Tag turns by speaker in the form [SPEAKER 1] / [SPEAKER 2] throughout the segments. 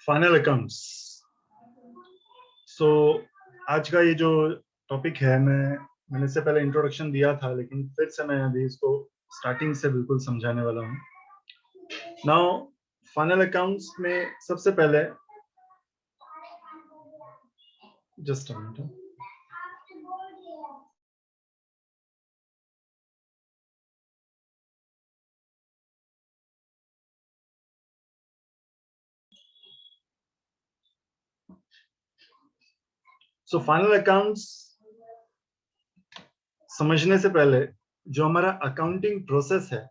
[SPEAKER 1] Final accounts. सो आज का ये जो टॉपिक है, मैंने इससे पहले इंट्रोडक्शन दिया था, लेकिन फिर से मैं अभी इसको स्टार्टिंग से बिल्कुल समझाने वाला हूँ। नाउ फाइनल अकाउंट्स में सबसे पहले just a minute, so final accounts समझने से पहले जो हमारा अकाउंटिंग प्रोसेस है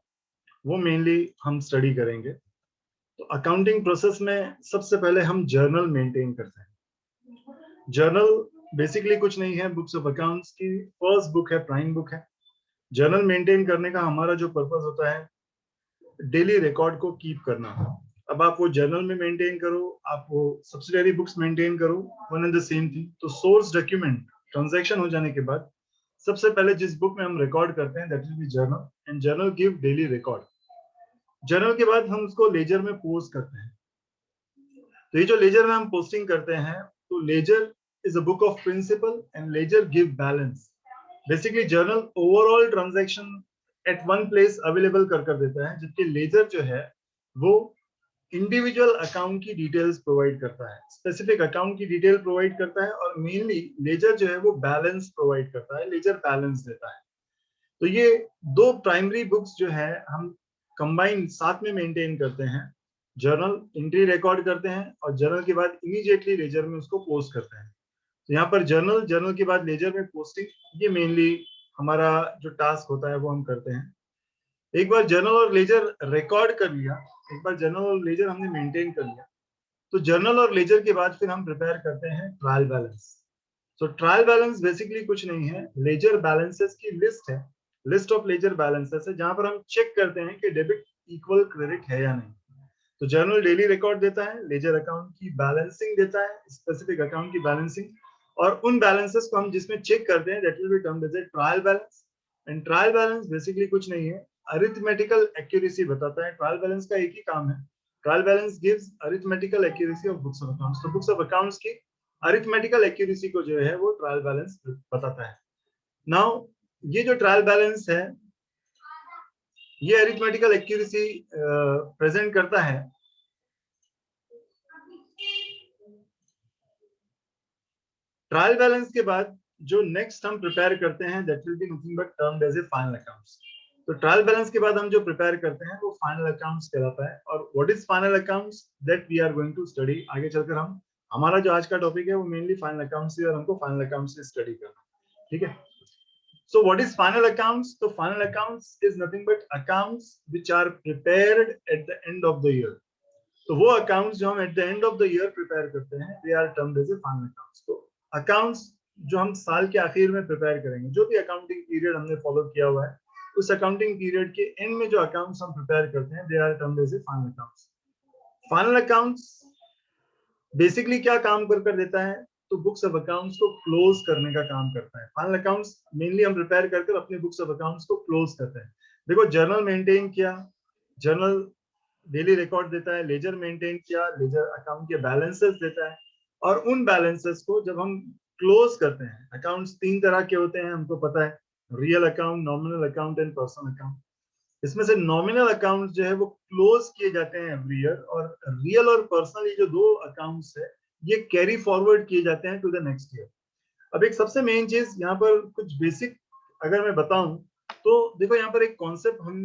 [SPEAKER 1] वो मेनली हम स्टडी करेंगे। तो अकाउंटिंग प्रोसेस में सबसे पहले हम जर्नल मेंटेन करते हैं। जर्नल बेसिकली कुछ नहीं है, बुक्स ऑफ अकाउंट्स की फर्स्ट बुक है, प्राइम बुक है। जर्नल मेंटेन करने का हमारा जो पर्पस होता है, डेली रिकॉर्ड को कीप करना। अब आप वो जर्नल में मेंटेन करो, आप वो सब्सिडियरी बुक्स मेंटेन करो, one and the same thing. तो सोर्स डॉक्यूमेंट ट्रांजैक्शन हो जाने के बाद सबसे पहले जिस बुक में हम रिकॉर्ड करते हैं that will B journal, and journal give daily record. Journal के बाद हम उसको लेजर में पोस्ट करते हैं। तो ये जो लेजर में हम पोस्टिंग करते हैं, तो ledger is a book of principal and ledger give balance. Basically journal overall transaction at one place available कर देता है, जबकि लेजर जो है वो इंडिविजुअल अकाउंट की डिटेल्स प्रोवाइड करता है, स्पेसिफिक अकाउंट की डिटेल प्रोवाइड करता है, और मेनली लेजर जो है वो बैलेंस प्रोवाइड करता है, लेजर बैलेंस देता है। तो ये दो प्राइमरी बुक्स जो है हम कंबाइन साथ में मेंटेन करते हैं। जर्नल एंट्री रिकॉर्ड करते हैं और जर्नल के बाद इमीडिएटली लेजर में उसको पोस्ट करते हैं। तो यहाँ पर जर्नल के बाद लेजर में पोस्टिंग, ये मेनली हमारा जो टास्क होता है वो हम करते हैं। एक बार जर्नल और लेजर रिकॉर्ड कर लिया, एक बार जर्नल और लेजर हमने मेंटेन कर लिया, तो जर्नल और लेजर के बाद फिर हम प्रिपेयर करते हैं ट्रायल बैलेंस। तो ट्रायल बैलेंस बेसिकली कुछ नहीं है, लेजर बैलेंसेस की लिस्ट है, लिस्ट ऑफ लेजर बैलेंसेस है, जहां पर हम चेक करते हैं कि डेबिट इक्वल क्रेडिट है या नहीं। तो जर्नल डेली रिकॉर्ड देता है, लेजर अकाउंट की बैलेंसिंग देता है, स्पेसिफिक अकाउंट की बैलेंसिंग, और उन बैलेंसेस को हम जिसमें चेक करते हैं that will be termed as a trial balance. And trial balance basically कुछ नहीं है, अरिथमेटिकल एक्यूरेसी बताता है। ट्रायल बैलेंस का एक ही काम है, trial balance gives arithmetical accuracy of books of accounts. तो बुक्स ऑफ अकाउंट्स की अरिथमेटिकल एक्यूरेसी को जो है वो ट्रायल बैलेंस बताता है। नाउ ये जो ट्रायल बैलेंस है, ये अरिथमेटिकल एक्यूरेसी प्रेजेंट करता है। ट्रायल बैलेंस के बाद जो नेक्स्ट हम प्रिपेयर करते हैं that will be nothing but termed as a final accounts. तो ट्रायल बैलेंस के बाद हम जो प्रिपेयर करते हैं वो फाइनल अकाउंट्स कहलाता है। और what is final accounts that we are going to study. आगे चलकर हम, हमारा जो आज का टॉपिक है वो मेनली फाइनल अकाउंट्स है और हमको फाइनल अकाउंट्स से स्टडी करना है, ठीक है। So what is final accounts? So final accounts is nothing but accounts which are prepared at the end of the year. तो वो accounts जो हम at the end of the year prepare करते हैं, they are termed as a final accounts. तो accounts जो हम साल के आखिर में prepare करेंगे, जो भी accounting period हमने follow किया हुआ है, उस accounting period के end में जो accounts हम prepare करते हैं, they are termed as a final accounts. Final accounts basically क्या काम कर देता है, तो बुक्स ऑफ अकाउंट्स को क्लोज करने का काम करता है। फाइनल अकाउंट्स मेनली हम प्रिपेयर करके अपने बुक्स ऑफ अकाउंट्स को क्लोज करते हैं। देखो, जर्नल मेंटेन किया, जर्नल डेली रिकॉर्ड देता है, लेजर मेंटेन किया, लेजर अकाउंट के बैलेंसेस देता है, और उन बैलेंसेस को जब हम क्लोज करते हैं, अकाउंट्स तीन तरह के होते हैं हमको पता है, real account, nominal account and personal account. इसमें से नॉमिनल अकाउंट जो है वो क्लोज किए जाते हैं एवरी ईयर, और रियल और पर्सनल ये जो दो अकाउंट्स है ये कैरी फॉरवर्ड किए जाते हैं टू द नेक्स्ट ईयर। अब एक सबसे मेन चीज यहाँ पर कुछ बेसिक अगर मैं बताऊं, तो देखो यहाँ पर एक कॉन्सेप्ट हम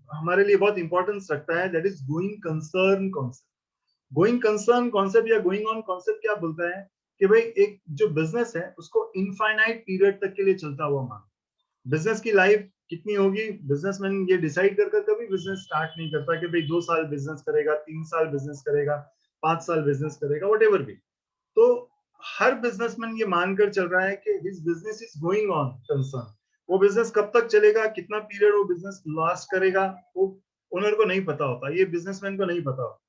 [SPEAKER 1] हमारे लिए बहुत इंपॉर्टेंस रखता है, that is going concern concept. Going concern concept या गोइंग ऑन कॉन्सेप्ट क्या बोलता है कि भाई एक जो बिजनेस है उसको इनफाइनाइट पीरियड तक के लिए चलता हुआ मान, बिजनेस की लाइफ कितनी होगी, बिजनेसमैन ये डिसाइड कर कभी बिजनेस स्टार्ट नहीं करता कि भाई 2 साल बिजनेस करेगा, 3 साल बिजनेस करेगा, 5 साल बिजनेस करेगा, वट एवर भी। तो हर बिजनेसमैन ये मानकर चल रहा है कि his business is going on concern. वो बिजनेस कब तक चलेगा, कितना पीरियड वो बिजनेस लास्ट करेगा, वो ओनर को नहीं पता होता, ये बिजनेसमैन को नहीं पता होता।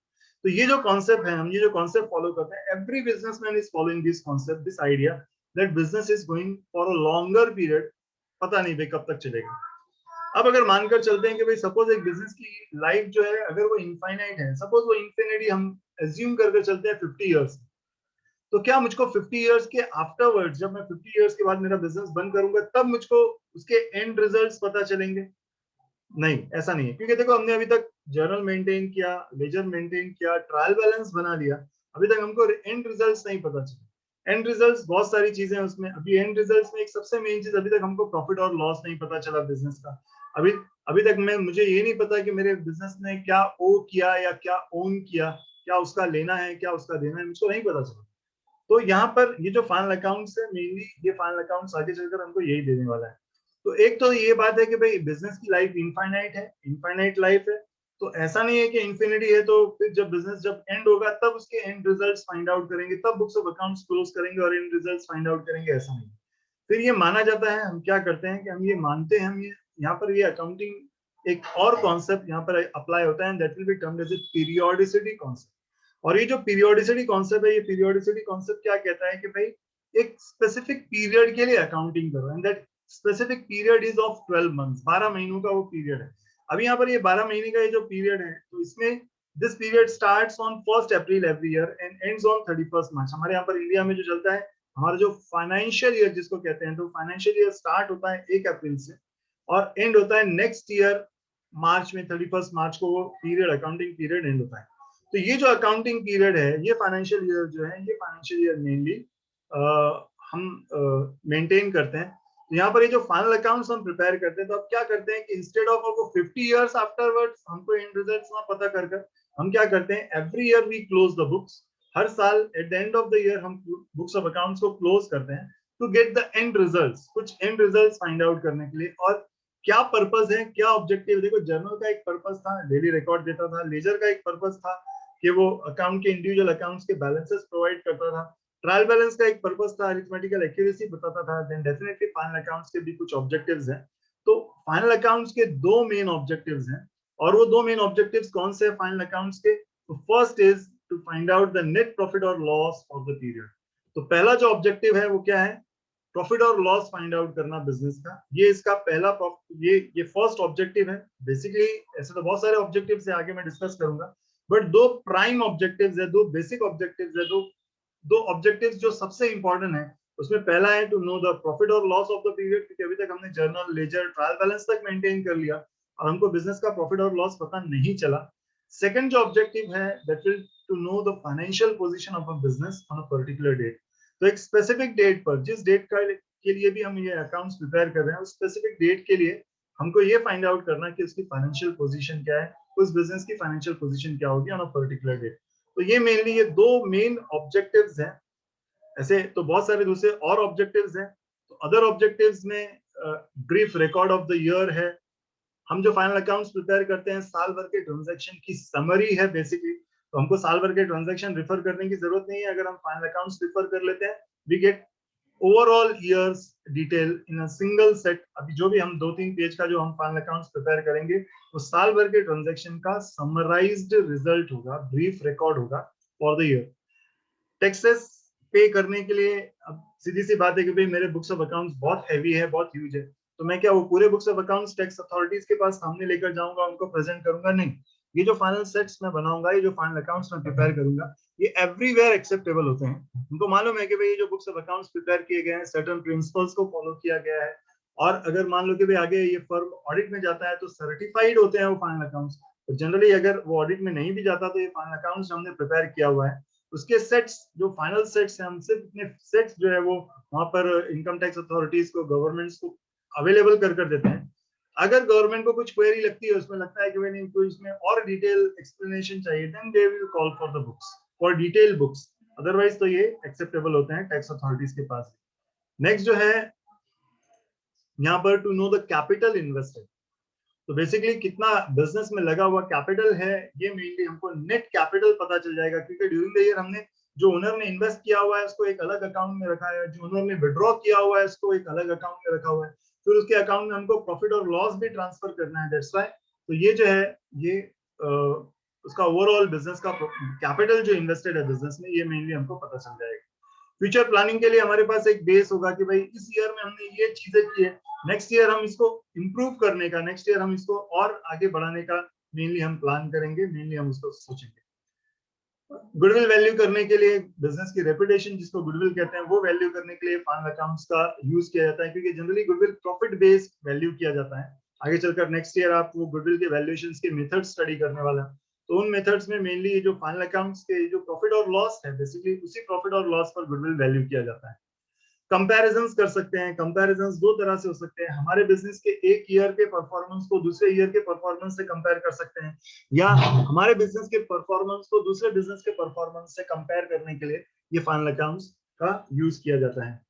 [SPEAKER 1] तो ये जो कॉन्सेप्ट है, हम ये जो कॉन्सेप्ट फॉलो करते हैं, every businessman is following this concept, this idea that business is going for a longer period, पता नहीं भाई कब तक चलेगा। अब अगर मानकर चलते हैं कि भाई सपोज एक बिजनेस की लाइफ जो है अगर वो इनफाइनाइट है, सपोज वो इन्फिनिटी हम एज्यूम करके चलते हैं 50 इयर्स, तो क्या मुझको 50 इयर्स के आफ्टरवर्ड, जब मैं 50 इयर्स के बाद मेरा बिजनेस बंद करूंगा, तब मुझको उसके एंड रिजल्ट्स पता चलेंगे? नहीं, ऐसा नहीं है, क्योंकि देखो हमने अभी तक जर्नल मेंटेन किया, लेजर मेंटेन किया, ट्रायल बैलेंस बना लिया, अभी तक हमको एंड रिजल्ट्स नहीं पता चले। एंड रिजल्ट्स बहुत सारी चीजें हैं उसमें। अभी एंड रिजल्ट्स में एक सबसे मेन चीज, अभी तक हमको प्रॉफिट और लॉस नहीं पता चला बिजनेस का। अभी अभी तक मुझे ये नहीं पता कि मेरे बिजनेस ने क्या ओ किया या क्या ओन किया, क्या उसका लेना है, क्या उसका देना है, मुझको नहीं पता चला। तो यहाँ पर ये जो फाइनल अकाउंट्स है, मेनली ये फाइनल अकाउंट्स आगे चलकर हमको यही देने वाला है। तो एक तो ये बात है कि भाई बिजनेस की लाइफ इनफाइनाइट है, इनफाइनाइट लाइफ है, तो ऐसा नहीं है कि इन्फिनिटी है तो फिर जब बिजनेस जब एंड होगा तब उसके एंड रिजल्ट्स फाइंड आउट करेंगे, तब बुक्स ऑफ अकाउंट्स क्लोज करेंगे और एंड रिजल्ट्स फाइंड आउट करेंगे, ऐसा नहीं। फिर ये माना जाता है, हम क्या करते हैं कि हम ये मानते हैं, हम ये यहाँ पर ये अकाउंटिंग एक और कॉन्सेप्ट यहाँ पर अप्लाई होता है, that will be termed as a periodicity concept. और ये जो पीरियोडिसिटी कॉन्सेप्ट है, ये पीरियोडिसिटी कॉन्सेप्ट क्या कहता है कि भाई एक स्पेसिफिक पीरियड के लिए अकाउंटिंग करो, and that specific period is of 12 months, 12 महीनों का वो पीरियड है। अभी यहाँ पर ये 12 महीने का ये जो पीरियड है, तो इसमें this period starts on 1 April every year and ends on 31 मार्च। हमारे यहाँ पर इंडिया में जो चलता है, हमारा जो फाइनेंशियल ईयर जिसको कहते हैं, तो फाइनेंशियल ईयर स्टार्ट होता है 1 अप्रैल से और एंड होता है नेक्स्ट ईयर मार्च में, 31 मार्च को वो पीरियड, अकाउंटिंग पीरियड एंड होता है। तो ये जो अकाउंटिंग पीरियड है, ये फाइनेंशियल ईयर जो है, ये फाइनेंशियल ईयर मेनली हम मेंटेन करते हैं। तो यहाँ पर ये जो फाइनल अकाउंट्स हम प्रिपेयर करते हैं, तो अब क्या करते हैं कि इंस्टेड ऑफ आपको 50 इयर्स आफ्टरवर्ड्स हमको एंड रिजल्ट्स ना पता कर हम क्या करते हैं, every year we close the books. हर साल at the end of the year हम बुक्स ऑफ अकाउंट्स को क्लोज करते हैं to get the end results, कुछ एंड रिजल्ट्स फाइंड आउट करने के लिए। और क्या पर्पस है, क्या ऑब्जेक्टिव? देखो, जर्नल का एक पर्पस था, डेली रिकॉर्ड देता था। लेजर का एक पर्पस था कि वो अकाउंट के, इंडिविजुअल अकाउंट्स के बैलेंसेस प्रोवाइड करता था। ट्रायल बैलेंस का एक पर्पस था, अरिथमेटिकल एक्यूरेसी बताता था। देन डेफिनेटली फाइनल अकाउंट्स के भी कुछ ऑब्जेक्टिव्स हैं। तो फाइनल अकाउंट्स के दो मेन ऑब्जेक्टिव्स हैं, और वो दो मेन ऑब्जेक्टिव्स कौन से हैं फाइनल अकाउंट्स के? तो first is to find out the net profit और लॉस ऑफ द पीरियड। तो पहला जो ऑब्जेक्टिव है वो क्या है? प्रॉफिट और लॉस फाइंड आउट करना बिजनेस का। ये इसका पहला ये फर्स्ट ऑब्जेक्टिव है। बेसिकली ऐसे तो बहुत सारे ऑब्जेक्टिव्स है, आगे मैं डिस्कस करूंगा, बट दो प्राइम ऑब्जेक्टिव्स है, दो बेसिक ऑब्जेक्टिव्स है, दो दो ऑब्जेक्टिव्स जो सबसे इंपॉर्टेंट है। उसमें पहला है टू नो द प्रॉफिट और लॉस ऑफ द पीरियड, क्योंकि अभी तक हमने जर्नल, लेजर, ट्रायल बैलेंस तक मेंटेन कर लिया और हमको बिजनेस का प्रॉफिट और लॉस पता नहीं चला। सेकंड जो ऑब्जेक्टिव है, that will to know the financial position of a business on a particular date. तो एक स्पेसिफिक डेट पर, जिस डेट का के लिए भी हम ये अकाउंट्स प्रिपेयर कर रहे हैं, उस स्पेसिफिक डेट के लिए हमको ये फाइंड आउट करना कि उसकी फाइनेंशियल पोजीशन क्या है, उस बिजनेस की फाइनेंशियल पोजीशन क्या होगी ऑन अ पर्टिकुलर डेट। तो ये मेनली ये दो मेन ऑब्जेक्टिव्स हैं। ऐसे तो बहुत सारे दूसरे और ऑब्जेक्टिव्स हैं। तो अदर ऑब्जेक्टिव्स में brief record of the year है। हम जो फाइनल अकाउंट्स प्रिपेयर करते हैं, साल भर के ट्रांजैक्शन की समरी है बेसिकली। तो हमको साल भर के ट्रांजैक्शन रिफर करने की जरूरत नहीं है। अगर हम फाइनल अकाउंट्स रिफर कर लेते हैं, we get overall years detail in a single set. अभी जो भी हम 2-3 पेज का जो हम फाइनल अकाउंट्स प्रिपेयर करेंगे, वो साल भर के ट्रांजैक्शन का समराइज्ड रिजल्ट होगा, ब्रीफ रिकॉर्ड होगा फॉर द ईयर। टैक्सेस पे करने के लिए, अब सीधी सी बात है कि भाई मेरे बुक्स ऑफ अकाउंट्स बहुत हैवी है, बहुत ह्यूज है, तो मैं क्या वो पूरे books of accounts tax authorities के पास सामने लेकर जाऊंगा, उनको प्रेजेंट करूंगा? नहीं। ये जो फाइनल सेट्स मैं बनाऊंगा, ये जो फाइनल अकाउंट्स मैं प्रिपेयर करूंगा, ये एवरीवेयर एक्सेप्टेबल होते हैं। उनको मालूम है कि भाई ये जो बुक्स ऑफ अकाउंट्स प्रिपेयर किए गए हैं, सर्टेन प्रिंसिपल्स को फॉलो किया गया है। और अगर मान लो कि भाई आगे ये फर्म ऑडिट में जाता है, तो सर्टिफाइड होते हैं वो फाइनल अकाउंट्स। तो जनरली अगर वो ऑडिट में नहीं भी जाता, तो ये फाइनल अकाउंट्स हमने प्रिपेयर किया हुआ है, उसके सेट्स, जो फाइनल सेट्स हैं, हम सिर्फ इतने सेट्स जो है वो वहां पर इनकम टैक्स अथॉरिटीज को, गवर्नमेंट्स को अवेलेबल कर देते हैं। अगर गवर्नमेंट को कुछ क्वेरी लगती है, उसमें लगता है कि भाई नहीं, तो इसमें और डिटेल एक्सप्लेनेशन चाहिए, then they will call for the books, for detail books. Otherwise तो ये एक्सेप्टेबल होते हैं टैक्स अथॉरिटीज के पास। नेक्स्ट जो है यहाँ पर to know the capital invested. तो बेसिकली कितना बिजनेस में लगा हुआ कैपिटल है, ये मेनली हमको नेट कैपिटल पता चल जाएगा, क्योंकि ड्यूरिंग द ईयर हमने, जो ओनर ने इन्वेस्ट किया हुआ है उसको एक अलग अकाउंट में रखा है, जो ओनर ने विड्रॉ किया हुआ है उसको एक अलग अकाउंट में रखा हुआ है, फिर उसके अकाउंट में हमको प्रॉफिट और लॉस भी ट्रांसफर करना है, दैट्स व्हाई। तो ये जो है, ये उसका ओवरऑल बिजनेस का कैपिटल जो इन्वेस्टेड है बिजनेस में, ये मेनली हमको पता चल जाएगा। फ्यूचर प्लानिंग के लिए हमारे पास एक बेस होगा कि भाई इस ईयर में हमने ये चीजें की है, नेक्स्ट ईयर हम इसको इम्प्रूव करने का, नेक्स्ट ईयर हम इसको और आगे बढ़ाने का मेनली हम प्लान करेंगे, मेनली हम उसको सोचेंगे। गुडविल वैल्यू करने के लिए, बिजनेस की रेपुटेशन जिसको गुडविल कहते हैं, वो वैल्यू करने के लिए फाइनल अकाउंट्स का यूज किया जाता है, क्योंकि generally goodwill profit based value किया जाता है। आगे चलकर नेक्स्ट ईयर आप वो गुडविल के वैल्यूएशन के मेथड स्टडी करने वाला है, तो उन मेथड्स में मेनली जो फाइनल अकाउंट्स के जो प्रॉफिट और लॉस है, बेसिकली उसी प्रॉफिट और लॉस पर गुडविल वैल्यू किया जाता है। कंपैरिजंस कर सकते हैं, कंपैरिजंस दो तरह से हो सकते हैं, हमारे बिजनेस के एक ईयर के परफॉर्मेंस को दूसरे ईयर के परफॉर्मेंस से कंपेयर कर सकते हैं, या हमारे बिजनेस के परफॉर्मेंस को दूसरे बिजनेस के परफॉर्मेंस से कंपेयर करने के लिए ये फाइनल अकाउंट्स का यूज किया जाता है।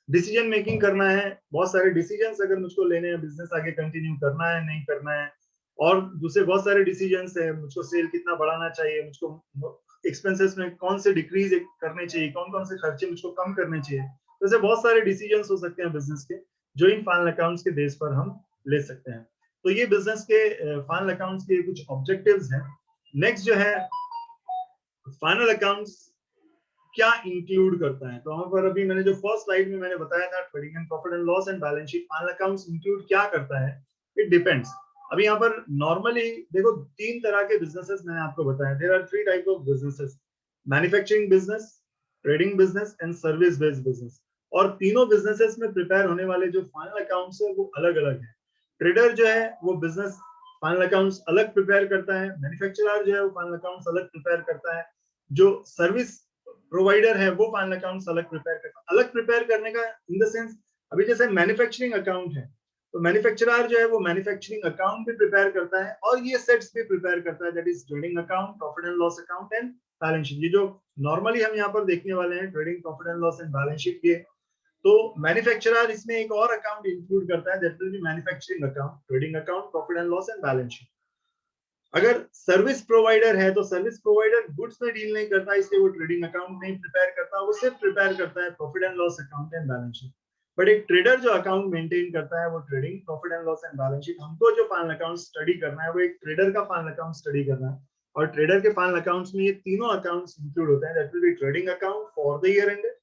[SPEAKER 1] डिसीजन मेकिंग करना है, बहुत सारे डिसीजंस अगर मुझको लेने हैं, बिजनेस आगे कंटिन्यू करना है नहीं करना है, और दूसरे बहुत सारे डिसीजंस है, मुझको सेल कितना बढ़ाना चाहिए, मुझको एक्सपेंसेस में कौन से डिक्रीज करने चाहिए, कौन कौन से खर्चे मुझको कम करने चाहिए, तो ऐसे बहुत सारे डिसीजंस हो सकते हैं बिजनेस के, जो इन फाइनल अकाउंट्स के बेस पर हम ले सकते हैं। तो ये बिजनेस के फाइनल अकाउंट्स के कुछ ऑब्जेक्टिव्स हैं। नेक्स्ट जो है फाइनल अकाउंट्स क्या इंक्लूड करता है, तो वहां पर अभी मैंने जो फर्स्ट स्लाइड में मैंने बताया था, trading and profit and loss and balance sheet, final accounts include क्या करता है, इट डिपेंड्स। अभी यहाँ पर नॉर्मली देखो तीन तरह के बिजनेसेस मैंने आपको बताया, there are three type of businesses, manufacturing business, trading business and service based business, और तीनों बिजनेसेस में प्रिपेयर होने वाले जो फाइनल अकाउंट्स है वो अलग अलग है। ट्रेडर जो है वो बिजनेस फाइनल अकाउंट्स अलग प्रिपेयर करता है, मैन्युफैक्चरर जो है वो फाइनल अकाउंट्स अलग प्रिपेयर करता है, जो सर्विस प्रोवाइडर है वो फाइनल अकाउंट्स अलग प्रिपेयर करता है। अलग प्रिपेयर करने का इन द सेंस, अभी जैसे मैन्युफैक्चरिंग अकाउंट है, तो मैन्युफैक्चरर जो है वो मैन्युफैक्चरिंग अकाउंट भी प्रिपेयर करता है और ये सेट्स भी प्रिपेयर करता है, that is trading account, profit and loss account and balance sheet. ये जो नॉर्मली हम यहाँ पर देखने वाले हैं, trading, profit and loss and balance sheet, ये तो मैन्युफैक्चरर इसमें एक और अकाउंट इंक्लूड करता है, that will B manufacturing account, trading account, profit and loss and balance sheet. अगर सर्विस प्रोवाइडर है तो सर्विस प्रोवाइडर गुड्स में डील नहीं करता, इसलिए वो ट्रेडिंग अकाउंट नहीं प्रिपेयर करता, वो सिर्फ प्रिपेयर करता है profit and loss account and balance sheet. But एक ट्रेडर जो अकाउंट मेंटेन करता है वो trading, profit and loss and balance sheet, हमको जो फाइनल अकाउंट स्टडी करना है वो एक ट्रेडर का फाइनल अकाउंट स्टडी करना है, और ट्रेडर के फाइनल अकाउंट्स में ये तीनों अकाउंट्स इंक्लूड होते हैं, that will be trading account for the year ended,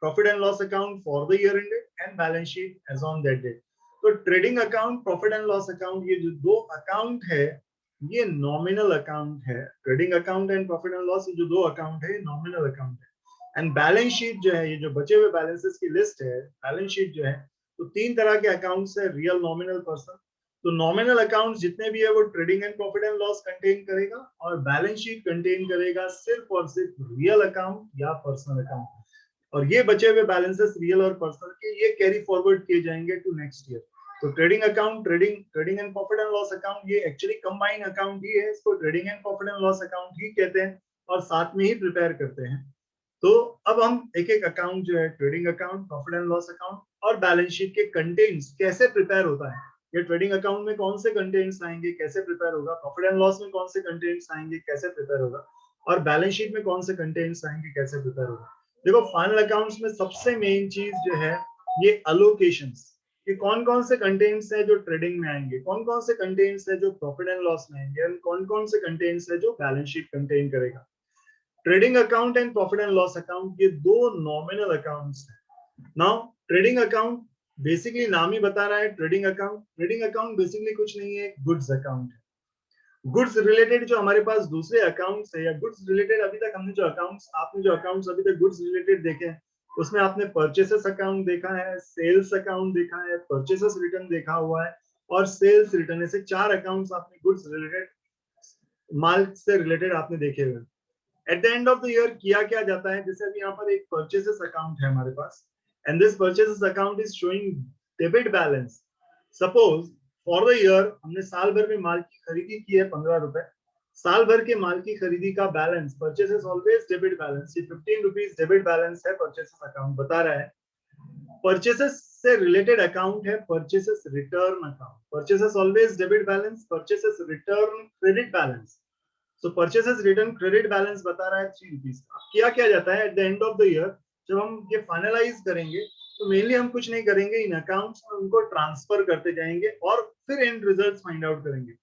[SPEAKER 1] profit and loss account for the year ended and balance sheet as on that date. तो trading account, profit and loss account, ये जो दो account है ये nominal account है। Trading account and profit and loss, ये जो दो अकाउंट है नॉमिनल अकाउंट है। एंड बैलेंस शीट जो है, ये जो बचे हुए बैलेंसेस की लिस्ट है, बैलेंस शीट जो है, तो तीन तरह के अकाउंट्स है, रियल, नॉमिनल, पर्सन। तो नॉमिनल अकाउंट जितने भी है वो trading and profit and loss contain करेगा, और बैलेंस शीट कंटेन करेगा सिर्फ और सिर्फ रियल अकाउंट या पर्सनल अकाउंट, और ये बचे हुए बैलेंसेस रियल और पर्सनल के ये कैरी फॉरवर्ड किए जाएंगे टू नेक्स्ट ईयर। तो trading account, trading and profit and loss account, ये एक्चुअली कंबाइन अकाउंट ही है, इसको trading and profit and loss account ही कहते हैं, और साथ में ही प्रिपेयर करते हैं। तो अब हम एक एक अकाउंट जो है, trading account, profit and loss account और बैलेंस शीट के कंटेंट्स कैसे प्रिपेयर होता है, ये ट्रेडिंग अकाउंट में कौन से कंटेंट्स आएंगे, कैसे प्रिपेयर होगा, प्रॉफिट एंड लॉस में कौन से कंटेंट्स आएंगे, कैसे प्रिपेयर होगा, और बैलेंस शीट में कौन से कंटेंट्स आएंगे, कैसे प्रिपेयर होगा। देखो फाइनल अकाउंट्स में सबसे मेन चीज जो है ये अलोकेशंस, कि कौन कौन से कंटेंट्स है जो ट्रेडिंग में आएंगे, कौन कौन से कंटेंट्स है जो प्रॉफिट एंड लॉस में आएंगे, और कौन कौन से कंटेंट्स है जो बैलेंस शीट कंटेन करेगा। Trading account and profit and loss account, ये दो नॉमिनल अकाउंट्स हैं। नाउ ट्रेडिंग अकाउंट बेसिकली नाम ही बता रहा है, trading account, trading account basically कुछ नहीं है, गुड्स अकाउंट है। गुड्स रिलेटेड जो हमारे पास दूसरे अकाउंट्स है, या गुड्स रिलेटेड अभी तक हमने जो अकाउंट्स, आपने जो अकाउंट्स अभी तक गुड्स रिलेटेड देखे हैं, उसमें आपने परचेसेस अकाउंट देखा है, सेल्स अकाउंट देखा है, परचेसेस रिटर्न देखा हुआ है, और सेल्स रिटर्न, ऐसे चार अकाउंट्स आपने गुड्स रिलेटेड, माल से रिलेटेड आपने देखे हुए। Eight the end of the year किया क्या जाता है, जैसे अभी यहाँ पर एक परचेसेस अकाउंट है हमारे पास, and this purchases account is showing debit balance. Suppose for the year हमने साल भर में माल की खरीदी की है 15 रुपए, साल भर के माल की खरीदी का balance, purchases always debit balance, ये 15 रुपीज डेबिट बैलेंस है, परचेसेस अकाउंट बता रहा है। परचेसेस से रिलेटेड अकाउंट है purchases return account, purchases always debit balance, purchases return credit balance. So purchases return credit balance बता रहा है 3 रुपीज का। किया क्या जाता है at the end of the year, जब हम ये फाइनलाइज करेंगे, तो मेनली हम कुछ नहीं करेंगे, इन अकाउंट्स में उनको ट्रांसफर करते जाएंगे और फिर एंड रिजल्ट्स फाइंड आउट करेंगे।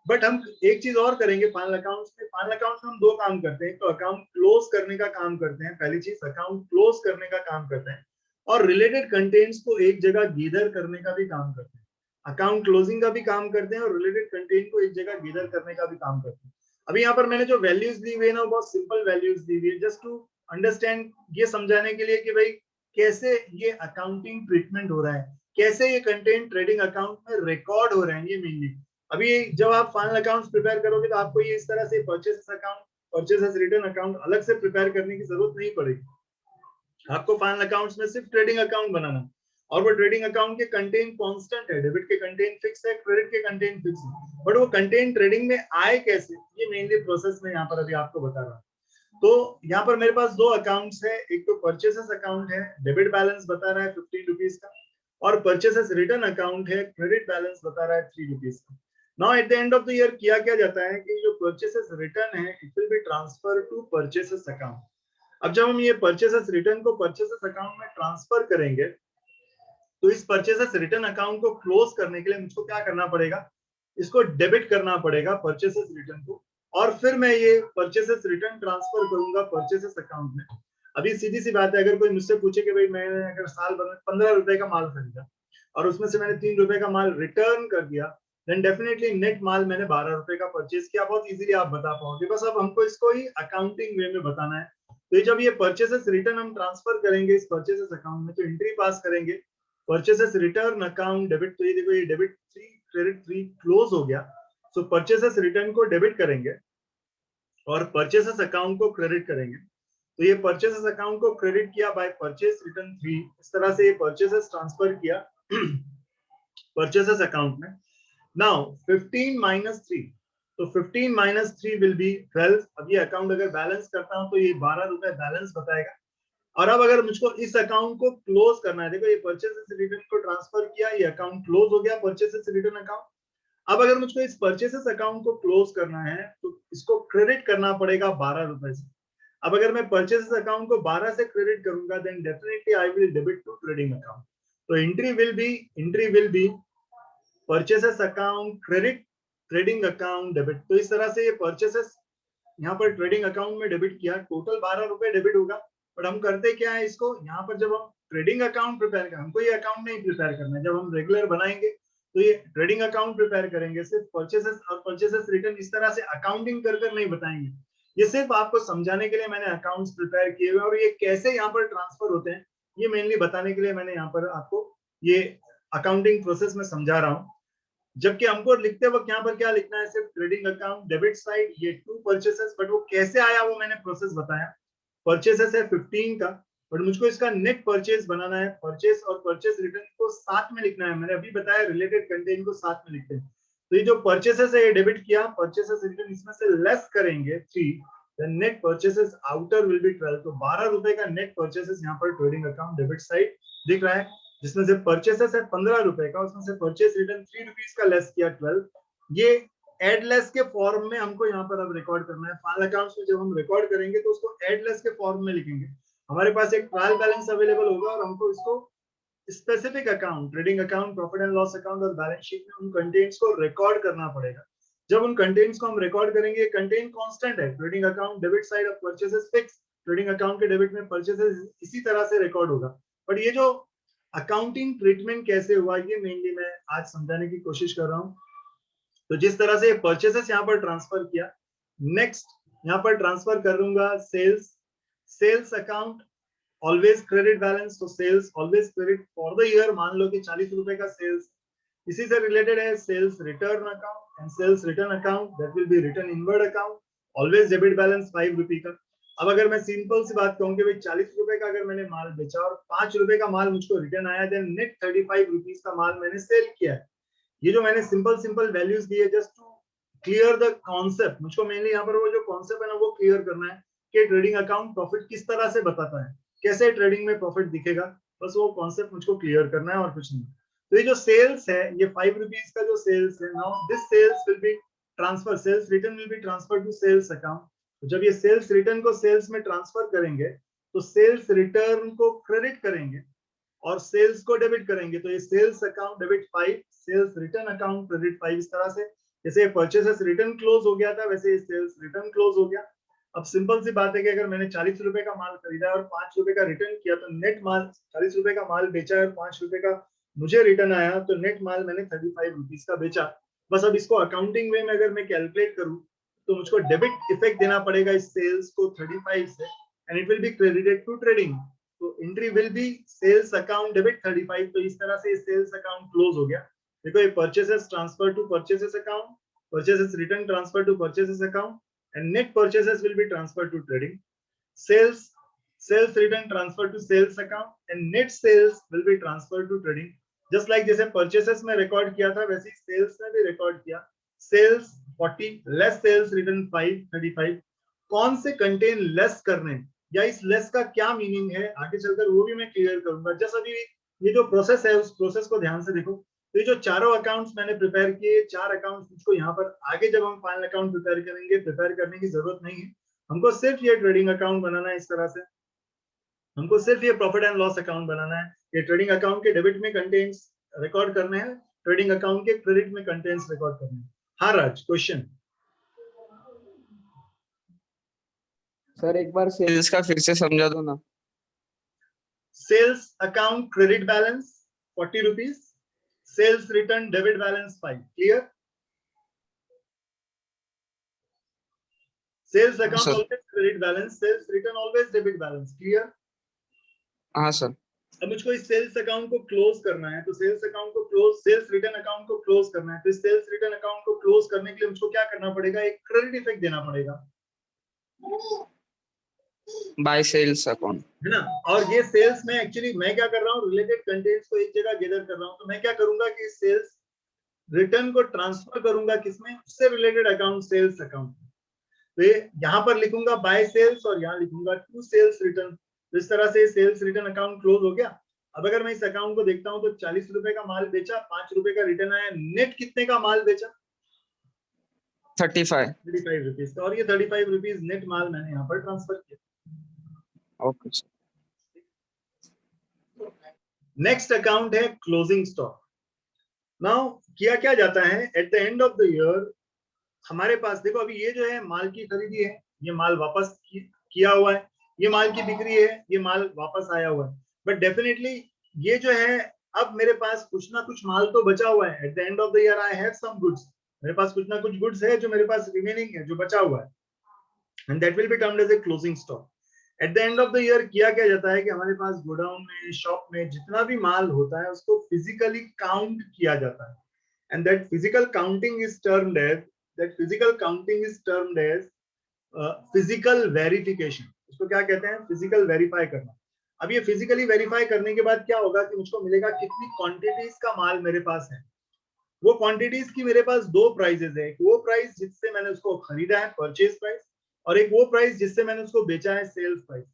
[SPEAKER 1] बट हम एक चीज और करेंगे फाइनल अकाउंट्स में। फाइनल अकाउंट्स में हम दो काम करते हैं, तो अकाउंट क्लोज करने का काम करते हैं, पहली चीज अकाउंट क्लोज करने का काम करते हैं, और रिलेटेड कंटेंट्स को एक जगह गीदर करने का भी काम करते हैं। अकाउंट क्लोजिंग का भी काम करते हैं और रिलेटेड कंटेंट को एक जगह गीदर करने का भी काम करते हैं। अभी यहाँ पर मैंने जो वैल्यूज दी हुई है ना, बहुत सिंपल वैल्यूज दी हुई है, जस्ट टू अंडरस्टैंड, ये समझाने के लिए कि भाई कैसे ये अकाउंटिंग ट्रीटमेंट हो रहा है, कैसे ये कंटेंट ट्रेडिंग अकाउंट में रिकॉर्ड हो रहे हैं, ये मेनली। अभी जब आप फाइनल अकाउंट्स प्रिपेयर करोगे तो आपको ये इस तरह से purchase account, purchase return account अलग से प्रिपेयर करने की जरूरत नहीं पड़ेगी। आपको फाइनल अकाउंट्स में सिर्फ ट्रेडिंग अकाउंट बनाना, और वो ट्रेडिंग अकाउंट के कंटेंट कांस्टेंट है, डेबिट के कंटेंट फिक्स है, क्रेडिट के कंटेंट फिक्स है, बट वो कंटेंट ट्रेडिंग में आए कैसे, ये मेनली प्रोसेस में यहाँ पर अभी आपको बता रहा हूँ। तो यहाँ पर मेरे पास दो अकाउंट्स है, एक तो परचेसेस अकाउंट है, डेबिट बैलेंस बता रहा है 15 रुपीज का, और परचेसेस रिटर्न अकाउंट है, क्रेडिट बैलेंस बता रहा है 3 रुपीज का। Now at the end of the year किया क्या जाता है कि जो परचेसेस रिटर्न है it will be transfer to purchases account. अब जब हम ये परचेसेस रिटर्न को परचेसेस अकाउंट में ट्रांसफर करेंगे, तो इस परचेसेस रिटर्न अकाउंट को क्लोज करने के लिए मुझको क्या करना पड़ेगा, इसको डेबिट करना पड़ेगा परचेसेस रिटर्न को, और फिर मैं ये परचेसेस रिटर्न ट्रांसफर करूंगा परचेसेस अकाउंट में। अभी सीधी सी बात है, अगर कोई मुझसे पूछे कि भाई मैंने अगर साल भर में 15 रुपए का माल खरीदा और उसमें से मैंने 3 रुपए का माल रिटर्न कर दिया, देन डेफिनेटली नेट माल मैंने 12 रुपए का परचेज किया। बहुत इजीली आप बता पाओगे, बस अब हमको इसको ही अकाउंटिंग वे में बताना है। तो जब ये परचेसेस रिटर्न हम ट्रांसफर करेंगे इस परचेसेस अकाउंट में, तो एंट्री पास करेंगे परचेसेस रिटर्न अकाउंट डेबिट। तो ये देखो, ये डेबिट 3 क्रेडिट 3 क्लोज हो गया। सो परचेसेस रिटर्न को डेबिट करेंगे और परचेसेस अकाउंट को क्रेडिट करेंगे। तो ये परचेसेस अकाउंट को क्रेडिट किया बाय परचेस रिटर्न 3, इस तरह से ये परचेसेस ट्रांसफर किया परचेसेस अकाउंट में। नाउ 15 माइनस 3, तो 15 माइनस 3 विल बी 12। अब ये अकाउंट अगर बैलेंस करता हूं तो ये 12 रुपए बैलेंस बताएगा। और अब अगर मुझको इस अकाउंट को क्लोज करना है, देखो ये परचेसेस रिटर्न को ट्रांसफर किया, ये अकाउंट क्लोज हो गया परचेसेस रिटर्न अकाउंट। अब अगर मुझको इस परचेसेस अकाउंट को क्लोज करना है तो इसको क्रेडिट करना पड़ेगा 12 रुपए से। अब अगर मैं परचेसेस अकाउंट को 12 से क्रेडिट करूंगा, then definitely I will debit to trading account. तो entry will be purchases account credit, trading account debit. तो इस तरह से ये परचेसेस यहाँ पर ट्रेडिंग अकाउंट में डेबिट किया, टोटल 12 रुपए डेबिट होगा। बट हम करते क्या है इसको, यहाँ पर जब हम ट्रेडिंग अकाउंट प्रिपेयर करें, हमको ये अकाउंट नहीं प्रिपेयर करना है, जब हम रेगुलर बनाएंगे तो ये ट्रेडिंग अकाउंट प्रिपेयर करेंगे, सिर्फ परचेसेस और परचेसेस रिटर्न इस तरह से अकाउंटिंग कर नहीं बताएंगे। ये सिर्फ आपको समझाने के लिए मैंने अकाउंट्स प्रिपेयर किए हुए, और ये कैसे यहाँ पर ट्रांसफर होते हैं ये मेनली बताने के लिए मैंने यहाँ पर आपको ये अकाउंटिंग प्रोसेस में समझा रहा हूँ। जबकि हमको लिखते वक्त यहाँ पर क्या लिखना है, सिर्फ ट्रेडिंग अकाउंट डेबिट साइड, ये 2 परचेसेस, बट वो कैसे आया वो मैंने प्रोसेस बताया। परचेसेस है 15 का, बट मुझको इसका नेट परचेस बनाना है, परचेस और परचेस रिटर्न को साथ में लिखना है। मैंने अभी बताया रिलेटेड कंटेंट को साथ में लिखते हैं। तो ये जो परचेसेस है ये डेबिट किया, परचेसेस रिटर्न इसमें से लेस करेंगे 3, then net purchases outer will be 12। तो 12 रुपए का नेट परचेसेस यहाँ पर ट्रेडिंग अकाउंट डेबिट साइड दिख रहा है, जिसमें से परचेसेस है 15 रुपए का, उसमें से परचेस रिटर्न 3 रुपीज का लेस किया 12। ये एड लेस के फॉर्म में हमको यहाँ पर अब रिकॉर्ड करना है। फाइनल अकाउंट्स में जब हम रिकॉर्ड करेंगे तो उसको एड लेस के फॉर्म में लिखेंगे। हमारे पास एक ट्रायल बैलेंस अवेलेबल होगा और हमको इसको specific account, trading account, profit and loss account और बैलेंस शीट में उन कंटेंट्स को रिकॉर्ड करना पड़ेगा। जब उन कंटेंट्स को हम रिकॉर्ड करेंगे, कंटेंट कांस्टेंट है, trading account debit side of purchases fix, trading account के डेबिट में परचेसेस इसी तरह से रिकॉर्ड होगा। बट ये जो अकाउंटिंग ट्रीटमेंट कैसे हुआ ये मेनली मैं आज समझाने की कोशिश कर रहा हूँ। तो जिस तरह से परचेसेस यहाँ पर ट्रांसफर किया, नेक्स्ट यहाँ पर ट्रांसफर करूंगा sales, sales account always credit balance, तो sales always credit for the year. मान लो कि 40 रुपए का सेल्स, इसी से रिलेटेड है sales return account and sales return account, that will be return inward account, always debit balance 5 रुपए का। अब अगर मैं सिंपल सी बात कहूँ कि भाई 40 रुपए का अगर मैंने माल बेचा और 5 रुपए का माल मुझको रिटर्न आया, देन नेट 35 रुपीज का माल मैंने सेल किया है। ये जो मैंने सिंपल वैल्यूज दी है just to clear the concept, मुझको मेनली यहाँ पर वो जो कॉन्सेप्ट है ना वो क्लियर करना है कि ट्रेडिंग अकाउंट प्रॉफिट किस तरह से बताता है, कैसे ट्रेडिंग में प्रॉफिट दिखेगा, बस वो कॉन्सेप्ट मुझको क्लियर करना है और कुछ नहीं। तो ये जो सेल्स है, ये 5 रुपीज का जो सेल्स है, now this sales will be transfer, sales return will be transfer to sales account. तो जब ये सेल्स रिटर्न को सेल्स में ट्रांसफर करेंगे तो सेल्स रिटर्न को क्रेडिट करेंगे और सेल्स को डेबिट करेंगे। तो ये sales account debit 5, sales return account credit 5, इस तरह से जैसे परचेसेस रिटर्न क्लोज हो गया था, वैसे सेल्स रिटर्न क्लोज हो गया। अब सिंपल सी बात है कि अगर मैंने 40 रुपए का माल खरीदा और 5 रुपए का रिटर्न किया, तो नेट माल 40 रुपए का माल बेचा और 5 रुपए का मुझे रिटर्न आया, तो नेट माल मैंने 35 रुपीज का बेचा। बस अब इसको अकाउंटिंग वे में अगर मैं कैलकुलेट करूं, तो मुझको डेबिट इफेक्ट देना पड़ेगा इस सेल्स को 35 से, and it will be credited to trading. तो entry will be sales account debit 35। तो इस तरह से सेल्स अकाउंट क्लोज हो गया। देखो ये purchases transfer to purchases account, purchases return transfer to purchases account, and net purchases will be transferred to trading. Sales return transfer to sales account and net sales will be transferred to trading. Just like जैसे purchases में record किया था, वैसे sales में भी record किया। Sales 40 less sales return 5 35। कौन से contain less करने या इस less का क्या meaning है आगे चलकर वो भी मैं clear करूंगा। जस्ट अभी ये जो प्रोसेस है उस प्रोसेस को ध्यान से देखो। तो ये जो चारों अकाउंट्स मैंने प्रिपेयर किए, 4 अकाउंट्स मुझको यहाँ पर आगे जब हम फाइनल अकाउंट प्रिपेयर करेंगे, प्रिपेयर करने की जरूरत नहीं है। हमको सिर्फ ये ट्रेडिंग अकाउंट बनाना है। इस तरह से हमको सिर्फ ये प्रॉफिट एंड लॉस अकाउंट बनाना है। ये ट्रेडिंग अकाउंट के डेबिट में कंटेंट्स रिकॉर्ड करने हैं, ट्रेडिंग अकाउंट के क्रेडिट में कंटेंट्स रिकॉर्ड करने हैं। हाँ राज, क्वेश्चन।
[SPEAKER 2] सर एक बार सेल्स का फिर से समझा दो ना।
[SPEAKER 1] Sales account credit balance 40 rupees, sales return debit balance 5। Clear? Sales account always credit balance, sales return always debit balance. Clear?
[SPEAKER 2] हाँ सर।
[SPEAKER 1] अब मुझको इस सेल्स अकाउंट को क्लोज करना है, तो सेल्स अकाउंट को क्लोज, सेल्स रिटर्न अकाउंट को क्लोज करना है। तो इस सेल्स रिटर्न अकाउंट को क्लोज करने के लिए मुझको क्या करना पड़ेगा? एक क्रेडिट इफेक्ट देना पड़ेगा,
[SPEAKER 2] बाय सेल्स अकाउंट,
[SPEAKER 1] है ना। और ये सेल्स में एक्चुअली मैं क्या कर रहा हूँ, रिलेटेड कंटेंट्स को एक जगह गैदर कर रहा हूँ। तो मैं क्या करूंगा कि सेल्स रिटर्न को ट्रांसफर करूंगा किसमें? उससे रिलेटेड अकाउंट, सेल्स अकाउंट। तो यहाँ पर लिखूंगा बाय सेल्स और यहाँ लिखूंगा टू सेल्स रिटर्न। तो इस तरह से सेल्स रिटर्न अकाउंट क्लोज हो गया। अब अगर मैं इस अकाउंट को देखता हूं, तो 40 रुपए का माल बेचा, 5 रुपए का रिटर्न आया, नेट कितने का माल बेचा? 35 रुपीज का। और ये 35 रुपीज नेट माल मैंने यहाँ पर ट्रांसफर किया।
[SPEAKER 2] Okay sir.
[SPEAKER 1] नेक्स्ट अकाउंट है क्लोजिंग स्टॉक। नाउ किया क्या जाता है, at the end of the year हमारे पास देखो, अभी ये जो है माल की खरीदी है, ये माल वापस किया हुआ है, ये माल की बिक्री है, ये माल वापस आया हुआ है। बट डेफिनेटली ये जो है, अब मेरे पास कुछ ना कुछ माल तो बचा हुआ है। At the end of the year I have some goods. मेरे पास कुछ ना कुछ गुड्स है जो मेरे पास रिमेनिंग है, जो बचा हुआ है, and that will be termed as a closing stock. At the end of the year किया क्या जाता है कि हमारे पास गोडाउन में, शॉप में जितना भी माल होता है उसको फिजिकली काउंट किया जाता है, and that physical counting is termed as physical verification. इसको क्या कहते हैं? फिजिकल वेरीफाई करना। अब ये फिजिकली वेरीफाई करने के बाद क्या होगा कि मुझको मिलेगा कितनी क्वांटिटीज का माल मेरे पास है। वो क्वांटिटीज की मेरे पास दो प्राइजेस है, एक वो प्राइस जिससे मैंने उसको खरीदा है, परचेज प्राइस, और एक वो प्राइस जिससे मैंने उसको बेचा है, सेल्स प्राइस।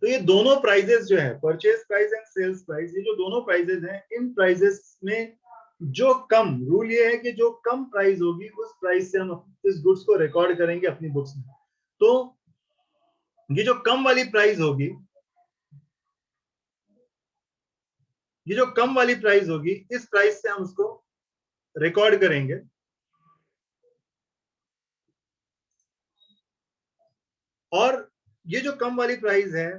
[SPEAKER 1] तो ये दोनों प्राइजेस जो है, purchase price and sales price, ये जो दोनों प्राइजेस हैं, इन प्राइजेस में जो कम, रूल ये है कि जो कम प्राइस होगी उस प्राइस से हम इस गुड्स को रिकॉर्ड करेंगे अपनी बुक्स में। तो ये जो कम वाली प्राइस होगी, ये जो कम वाली प्राइस होगी, इस प्राइस से हम उसको रिकॉर्ड करेंगे। और ये जो कम वाली प्राइस है,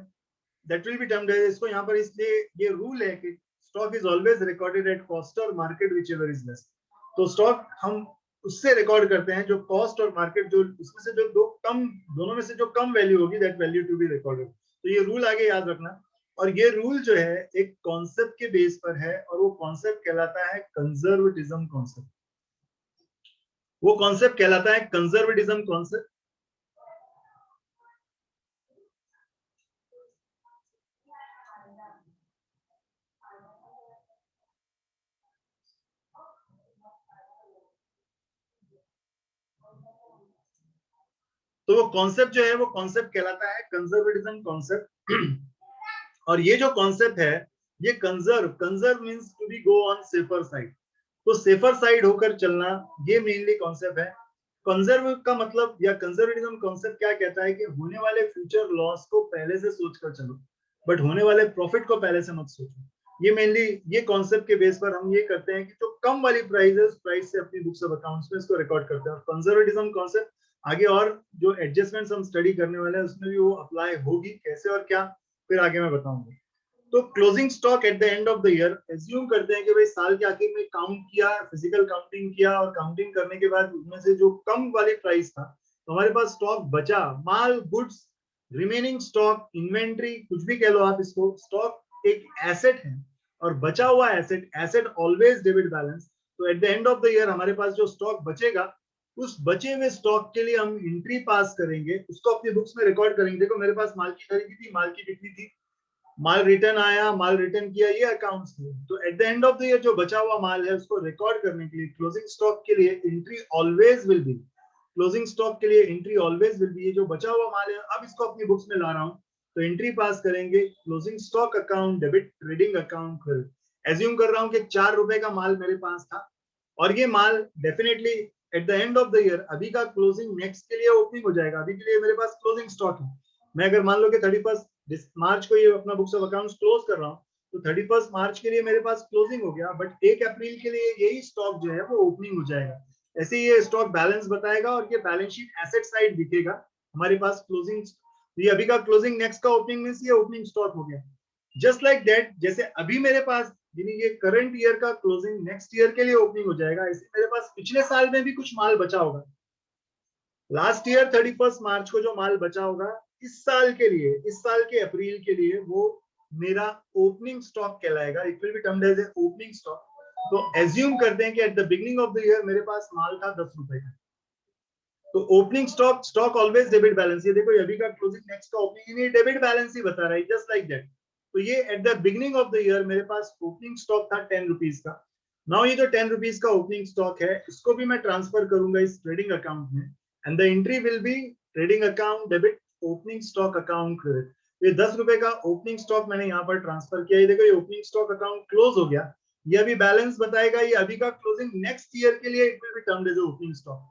[SPEAKER 1] दैट विल बी टर्म्ड, इसको यहाँ पर इसलिए ये रूल है कि stock is always recorded at cost और market whichever is less. तो स्टॉक हम उससे रिकॉर्ड करते हैं जो कॉस्ट और मार्केट, जो उसमें से जो दो कम, दोनों में से जो कम वैल्यू होगी, that value to be recorded. तो ये रूल आगे याद रखना। और ये रूल जो है एक कॉन्सेप्ट के बेस पर है, और वो कॉन्सेप्ट कहलाता है कंजर्वेटिज्म कॉन्सेप्ट। वो कॉन्सेप्ट कहलाता है कंजर्वेटिज्म कॉन्सेप्ट। तो वो कॉन्सेप्ट जो है, वो कॉन्सेप्ट कहलाता है कंजर्वेटिज्म कॉन्सेप्ट। और ये जो कॉन्सेप्ट है, ये conserve means to be go on safer side. तो सेफर साइड होकर चलना, ये मेनली कॉन्सेप्ट है। कंजर्व का मतलब, या कंजर्वेटिज्म कॉन्सेप्ट क्या कहता है कि होने वाले फ्यूचर लॉस को पहले से सोचकर चलो, बट होने वाले प्रॉफिट को पहले से मत सोचो। ये मेनली ये कॉन्सेप्ट के बेस पर हम ये करते हैं कि जो कम वाली प्राइस से अपनी बुक्स ऑफ अकाउंट्स में इसको रिकॉर्ड करते हैं। और कंजर्वेटिज्म कॉन्सेप्ट आगे और जो एडजस्टमेंट्स हम स्टडी करने वाले हैं उसमें भी वो अप्लाई होगी, कैसे और क्या फिर आगे मैं बताऊंगा। तो closing stock at the end of the year, assume करते हैं कि भाई साल के आखिर में काउंट किया, फिजिकल काउंटिंग किया, और काउंटिंग करने के बाद उसमें से जो कम वाली प्राइस था तो हमारे पास स्टॉक बचा, माल, गुड्स, रिमेनिंग स्टॉक, इन्वेंट्री, कुछ भी कह लो आप इसको, स्टॉक एक एसेट है और बचा हुआ asset, asset always debit balance. तो at the end of the year हमारे पास जो स्टॉक बचेगा, उस बचे हुए स्टॉक के लिए हम एंट्री पास करेंगे, उसको अपनी बुक्स में रिकॉर्ड करेंगे। देखो मेरे पास माल की खरीदी थी, माल की बिक्री थी, माल रिटर्न आया, माल रिटर्न किया, ये अकाउंट्स थे। तो at the end of the year जो बचा हुआ माल है उसको रिकॉर्ड करने के लिए क्लोजिंग स्टॉक के लिए entry always will be, closing stock के लिए एंट्री ऑलवेज विल बी, ये जो बचा हुआ माल है अब इसको अपनी बुक्स में ला रहा हूं तो एंट्री पास करेंगे closing stock account debit, trading account credit. Assume कर रहा हूं कि 4 रुपए का माल मेरे पास था और ये माल definitely at the end of the year अभी का क्लोजिंग नेक्स्ट के लिए ओपनिंग हो जाएगा, अभी के लिए मेरे पास क्लोजिंग स्टॉक है। मैं अगर मान लो कि 31 मार्च को ये अपना बुक्स ऑफ अकाउंट्स क्लोज कर रहा हूँ तो 31 मार्च के लिए मेरे पास क्लोजिंग हो गया, बट 1 अप्रैल के लिए यही स्टॉक जो है वो ओपनिंग हो जाएगा। ऐसे ही ये स्टॉक बैलेंस बताएगा और ये बैलेंस शीट एसेट साइड दिखेगा हमारे पास क्लोजिंग, ये अभी का क्लोजिंग नेक्स्ट का ओपनिंग में से ये ओपनिंग स्टॉक हो गया। जस्ट लाइक दैट, जैसे अभी मेरे पास यानी ये करंट ईयर का क्लोजिंग नेक्स्ट ईयर के लिए ओपनिंग हो जाएगा, ऐसे मेरे पास पिछले साल में भी कुछ माल बचा होगा। लास्ट ईयर 31 मार्च को जो माल बचा होगा इस साल के लिए, इस साल के अप्रैल के लिए, वो मेरा ओपनिंग स्टॉक कहलाएगा, it will be termed as a opening stock. तो एज्यूम करते हैं कि at the beginning of the year मेरे पास माल था 10 रुपए का, तो opening stock, stock always debit balance, ये देखो अभी का क्लोजिंग नेक्स्ट का ओपनिंग ये डेबिट बैलेंस ही बता रहा है, जस्ट लाइक दैट। तो ये at the beginning of the year मेरे पास ओपनिंग स्टॉक था 10 रुपीज का। नाउ ये जो 10 रुपीज का ओपनिंग स्टॉक है इसको भी मैं ट्रांसफर करूंगा इस ट्रेडिंग अकाउंट में, and the entry will be trading account debit, opening stock account credit. ये 10 रुपए का ओपनिंग स्टॉक मैंने यहाँ पर ट्रांसफर किया, ये देखो ये ओपनिंग स्टॉक अकाउंट क्लोज हो गया, ये अभी बैलेंस बताएगा, ये अभी का क्लोजिंग नेक्स्ट ईयर के लिए it will be termed as opening stock.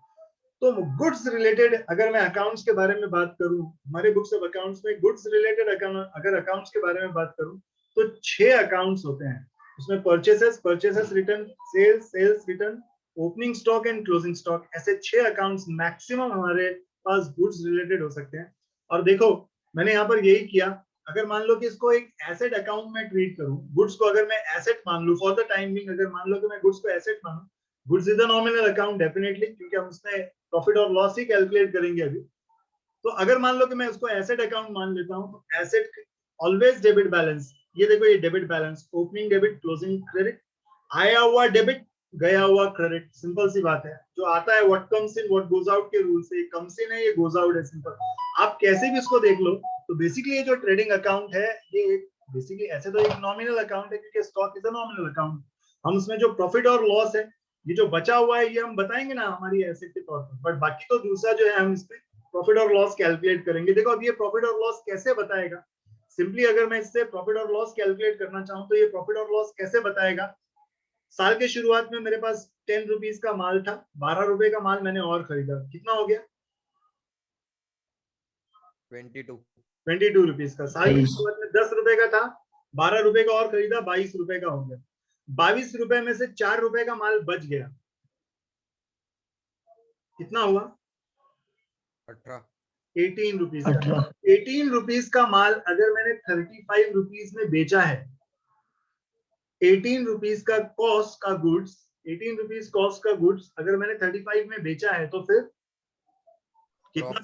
[SPEAKER 1] तो गुड्स रिलेटेड अगर मैं अकाउंट्स के बारे में बात करूं, हमारे बुक्स ऑफ अकाउंट्स में गुड्स रिलेटेड अगर अकाउंट्स के बारे में बात करूं तो 6 अकाउंट्स होते हैं उसमें, purchases return, sales return, opening stock and closing stock, ऐसे 6 अकाउंट्स मैक्सिमम हमारे पास गुड्स रिलेटेड हो सकते हैं। और देखो मैंने यहाँ पर यही किया, अगर मान लो कि इसको एक एसेट अकाउंट में ट्रीट करूं, गुड्स को अगर मैं एसेट मान लूं फॉर द टाइम बिंग, अगर मान लो कि मैं गुड्स को एसेट मानूं, goods is the nominal account definitely, क्योंकि हम उसमें प्रॉफिट और लॉस ही कैलकुलेट करेंगे अभी। तो अगर मान लो कि मैं उसको एसेट अकाउंट मान लेता हूं तो एसेट ऑलवेज डेबिट बैलेंस, ये देखो ये debit balance, opening debit, closing credit, आया हुआ डेबिट, गया हुआ क्रेडिट, सिंपल सी बात है, जो आता है what comes in what goes out के रूल से, कम्स इन है ये गोज आउट है, सिंपल। आप कैसे भी इसको देख लो, तो बेसिकली ये जो ट्रेडिंग अकाउंट है ये बेसिकली ऐसे तो एक नॉमिनल अकाउंट है क्योंकि stock is a nominal account, हम उसमें जो प्रॉफिट और लॉस है, ये जो बचा हुआ है ये हम बताएंगे ना हमारी एसेट के तौर पर, बट बाकी तो दूसरा जो है हम इस पे प्रॉफिट और लॉस कैलकुलेट करेंगे। देखो अब ये प्रॉफिट और लॉस कैसे बताएगा, सिंपली अगर मैं इससे प्रॉफिट और लॉस कैलकुलेट करना चाहूं तो ये प्रॉफिट और लॉस कैसे बताएगा, साल के शुरुआत में मेरे पास 10 रुपीज का माल था, 12 रुपए का माल मैंने और खरीदा, कितना हो गया 22 रुपीज का। साल की शुरुआत में 10 रुपए का था, 12 रुपए का और खरीदा, 22 रुपए का हो गया। 22 रुपए में से 4 रुपए का माल बच गया, कितना हुआ 18 रुपीज का। 18 रुपीज का माल अगर मैंने 35 रुपीज में बेचा है, 18 रुपीज का कॉस्ट का गुड्स, 18 रुपीज कॉस्ट का गुड्स अगर मैंने 35 में बेचा है तो फिर कितना,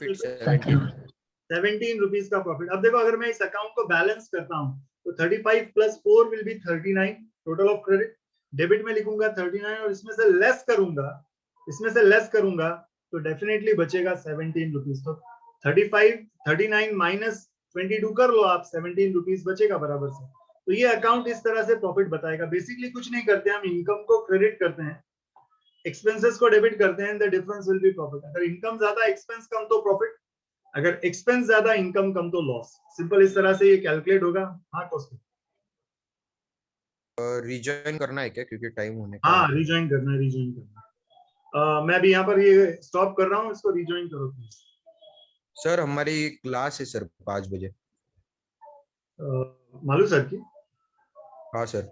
[SPEAKER 1] 17 रुपीज का प्रॉफिट। अब देखो अगर मैं इस अकाउंट को बैलेंस करता हूं तो 35 plus 4 will be 39 total of credit, debit में लिखूंगा 39 और इसमें से लेस करूंगा तो डेफिनेटली बचेगा 17 रुपीज। तो 39 माइनस 22 कर लो आप, 17 रुपीज बचेगा बराबर से। तो ये अकाउंट इस तरह से प्रॉफिट बताएगा। बेसिकली कुछ नहीं करते, हम इनकम को क्रेडिट करते हैं, एक्सपेंसेस को डेबिट करते हैं, the difference will be profit. अगर इनकम ज्यादा एक्सपेंस कम तो प्रॉफिट, अगर एक्सपेंस ज्यादा इनकम कम तो लॉस, सिंपल इस तरह से ये कैलकुलेट होगा। हाँ कौस्तुभ,
[SPEAKER 3] रिजॉइन करना है क्या, क्योंकि टाइम होने का
[SPEAKER 1] हाँ रिजॉइन करना है। मैं भी यहाँ पर ये स्टॉप कर रहा हूँ, इसको रिजॉइन करो प्लीज।
[SPEAKER 3] सर हमारी क्लास है सर 5 बजे।
[SPEAKER 1] मालू सर की,
[SPEAKER 3] हाँ सर।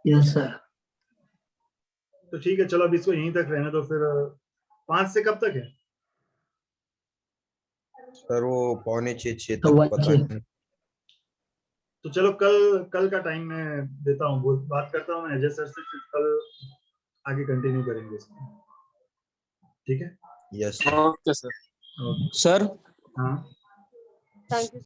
[SPEAKER 4] Yes sir.
[SPEAKER 1] तो ठीक है, चलो अब इसको यहीं तक रहने दो। फिर 5 से कब तक है?
[SPEAKER 3] सर वो 5:45
[SPEAKER 4] तो
[SPEAKER 3] तक पता
[SPEAKER 4] वही
[SPEAKER 3] नहीं।
[SPEAKER 1] तो चलो कल का टाइम मैं देता हूँ, बात करता हूँ मैं अजय सर से, फिर कल आगे कंटिन्यू करेंगे इसको। ठीक है?
[SPEAKER 3] Yes
[SPEAKER 2] okay sir.
[SPEAKER 1] Okay.
[SPEAKER 2] Sir
[SPEAKER 1] हाँ
[SPEAKER 5] थैंक यू।